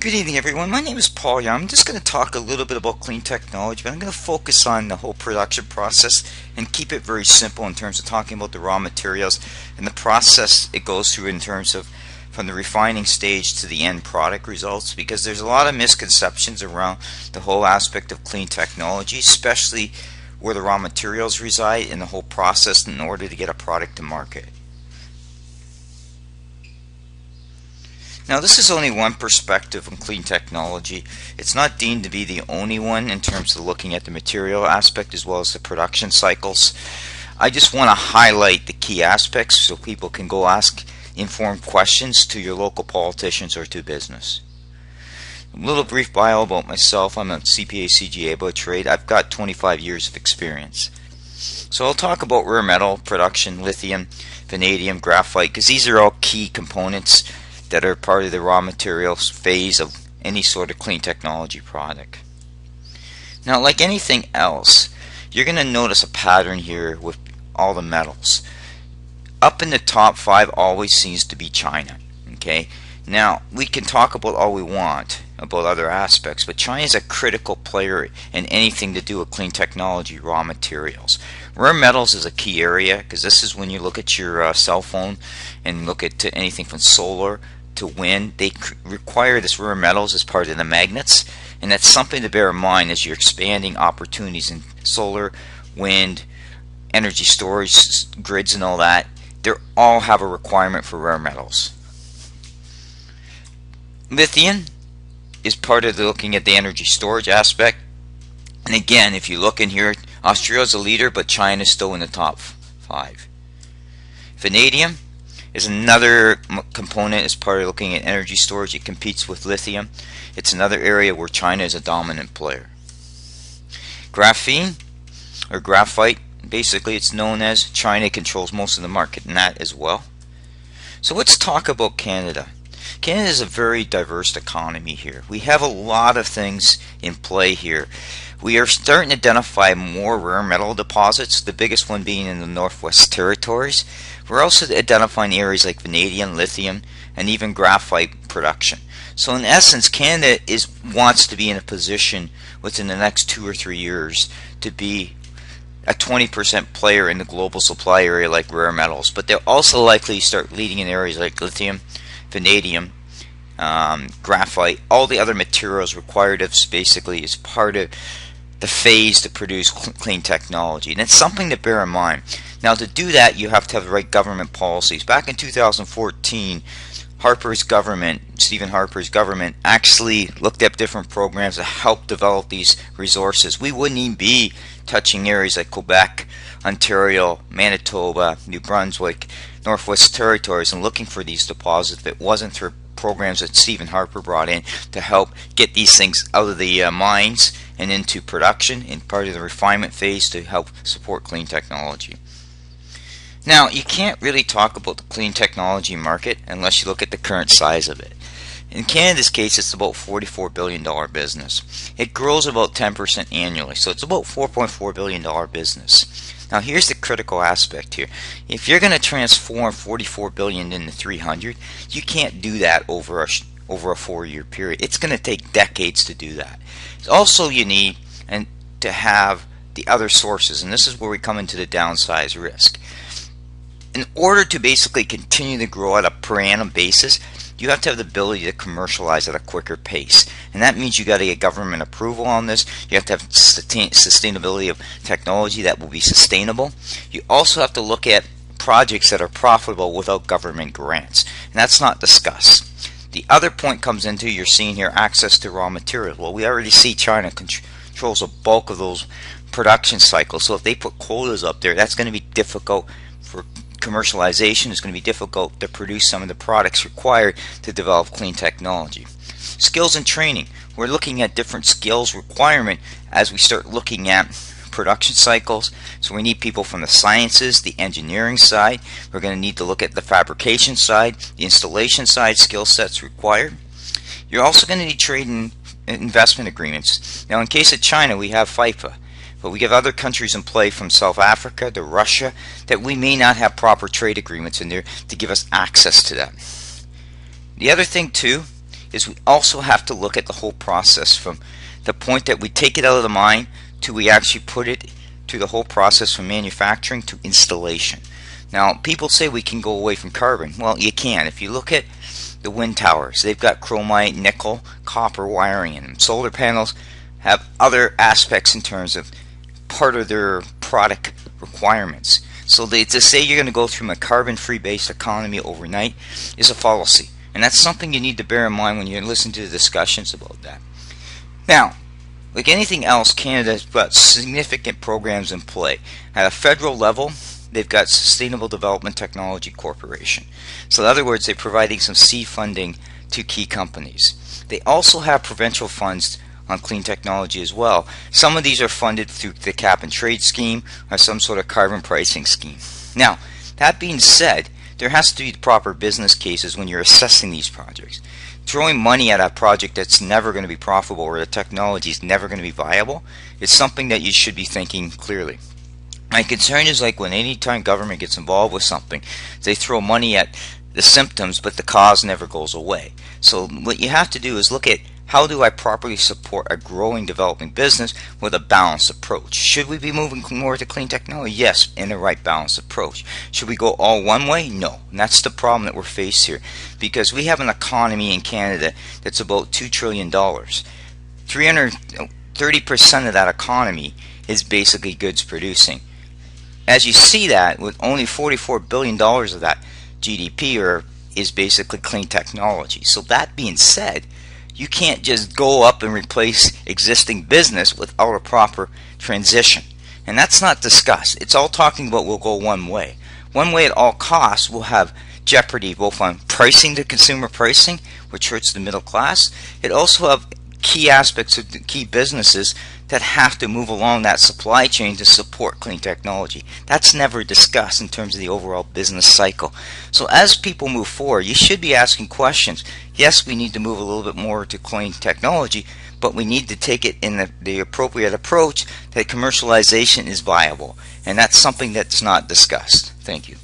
Good evening, everyone. My name is Paul Young. I'm just going to talk a little bit about clean technology, but I'm going to focus on the whole production process and keep it very simple in terms of talking about the raw materials and the process it goes through in terms of from the refining stage to the end product results, because there's a lot of misconceptions around the whole aspect of clean technology, especially where the raw materials reside in the whole process in order to get a product to market. Now, this is only one perspective on clean technology. It's not deemed to be the only one in terms of looking at the material aspect as well as the production cycles. I just want to highlight the key aspects so people can go ask informed questions to your local politicians or to business. A little brief bio about myself. I'm a CPA CGA by trade. I've got 25 years of experience. So I'll talk about rare metal production, lithium, vanadium, graphite, because these are all key components that are part of the raw materials phase of any sort of clean technology product. Now, like anything else, you're going to notice a pattern here with all the metals. Up in the top 5 always seems to be China. Okay, now we can talk about all we want about other aspects, but China is a critical player in anything to do with clean technology raw materials. Rare metals is a key area because this is when you look at your cell phone and look at anything from solar to wind. They require this rare metals as part of the magnets, and that's something to bear in mind as you're expanding opportunities in solar, wind, energy storage grids and all that. They all have a requirement for rare metals. Lithium is part of looking at the energy storage aspect, and again, if you look in here, Australia's a leader, but China's still in the top 5. Vanadium is another component as part of looking at energy storage. It competes with lithium. It's another area where China is a dominant player. Graphene or graphite, basically it's known as, China controls most of the market in that as well. So let's talk about Canada. Canada is a very diverse economy here. We have a lot of things in play here. We are starting to identify more rare metal deposits, the biggest one being in the Northwest Territories. We're also identifying areas like vanadium, lithium, and even graphite production. So in essence, Canada wants to be in a position within the next 2 or 3 years to be a 20% player in the global supply area like rare metals. But they're also likely to start leading in areas like lithium, vanadium, graphite, all the other materials required of basically is part of the phase to produce clean technology. And it's something to bear in mind. Now, to do that, you have to have the right government policies. Back in 2014, Harper's government, Stephen Harper's government, actually looked at different programs to help develop these resources. We wouldn't even be touching areas like Quebec, Ontario, Manitoba, New Brunswick, Northwest Territories, and looking for these deposits if it wasn't for programs that Stephen Harper brought in to help get these things out of the mines and into production and part of the refinement phase to help support clean technology. Now, you can't really talk about the clean technology market unless you look at the current size of it. In Canada's case, it's about $44 billion business. It grows about 10% annually, so it's about $4.4 billion business. Now, here's the critical aspect here. If you're going to transform $44 billion into $300, you can't do that over a 4-year period. It's going to take decades to do that. Also, you need to have the other sources, and this is where we come into the downside risk. In order to basically continue to grow at a per annum basis, you have to have the ability to commercialize at a quicker pace. And that means you got to get government approval on this. You have to have sustainability of technology that will be sustainable. You also have to look at projects that are profitable without government grants. And that's not discussed. The other point comes into, you're seeing here, access to raw materials. Well, we already see China controls a bulk of those production cycles. So if they put quotas up there, that's going to be difficult for commercialization. Is going to be difficult to produce some of the products required to develop clean technology. Skills and training. We're looking at different skills requirement as we start looking at production cycles. So we need people from the sciences, the engineering side. We're going to need to look at the fabrication side, the installation side, skill sets required. You're also going to need trade and investment agreements. Now, in case of China, we have FIFA. But we have other countries in play from South Africa to Russia that we may not have proper trade agreements in there to give us access to that. The other thing too is we also have to look at the whole process from the point that we take it out of the mine to we actually put it to the whole process from manufacturing to installation. Now, people say we can go away from carbon. Well, you can. If you look at the wind towers, they've got chromite, nickel, copper wiring in them. Solar panels have other aspects in terms of part of their product requirements. So to say you're going to go through a carbon-free based economy overnight is a fallacy. And that's something you need to bear in mind when you listen to the discussions about that. Now, like anything else, Canada's got significant programs in play. At a federal level, they've got Sustainable Development Technology Corporation. So in other words, they're providing some seed funding to key companies. They also have provincial funds on clean technology as well. Some of these are funded through the cap and trade scheme or some sort of carbon pricing scheme. Now, that being said, there has to be proper business cases when you're assessing these projects. Throwing money at a project that's never going to be profitable or the technology is never going to be viable is something that you should be thinking clearly. My concern is like when any time government gets involved with something, they throw money at the symptoms but the cause never goes away. So what you have to do is look at how do I properly support a growing, developing business with a balanced approach. Should we be moving more to clean technology? Yes, in the right balanced approach. Should we go all one way? No. And that's the problem that we're faced here. Because we have an economy in Canada that's about $2 trillion. 330% of that economy is basically goods producing. As you see that, with only $44 billion of that GDP is basically clean technology. So that being said, you can't just go up and replace existing business without a proper transition. And that's not discussed. It's all talking about we'll go one way. One way at all costs will have jeopardy both on pricing to consumer pricing, which hurts the middle class. It also have key aspects of the key businesses that have to move along that supply chain to support clean technology. That's never discussed in terms of the overall business cycle. So as people move forward, you should be asking questions. Yes, we need to move a little bit more to clean technology, but we need to take it in the appropriate approach that commercialization is viable. And that's something that's not discussed. Thank you.